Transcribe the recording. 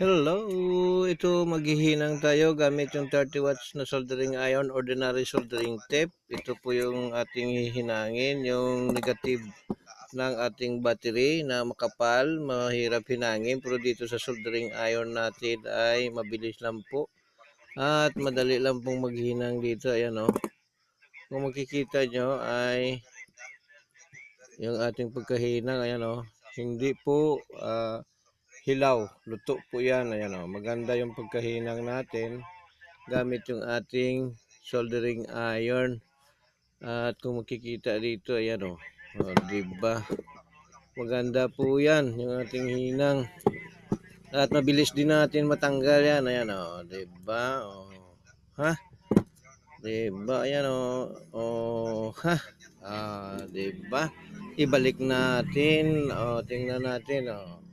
Hello! Ito maghihinang tayo gamit yung 30 watts na soldering iron, ordinary soldering tape. Ito po yung ating hihinangin, yung negative ng ating battery na makapal, mahirap hinangin. Pero dito sa soldering iron natin ay mabilis lang po. At madali lang pong maghinang dito. Ayan o. Kung makikita nyo ay yung ating pagkahinang. Ayan o. Hindi po hilaw. Luto po yan. Ayan o. Maganda yung pagkahinang natin gamit yung ating soldering iron. At kung makikita dito, ayan o. O, diba? Maganda po yan, yung ating hinang. At mabilis din natin matanggal yan. Ayan o. Diba? O. Ha? Diba? Ayan o. O. Ha? Diba? Ibalik natin. O, tingnan natin. O.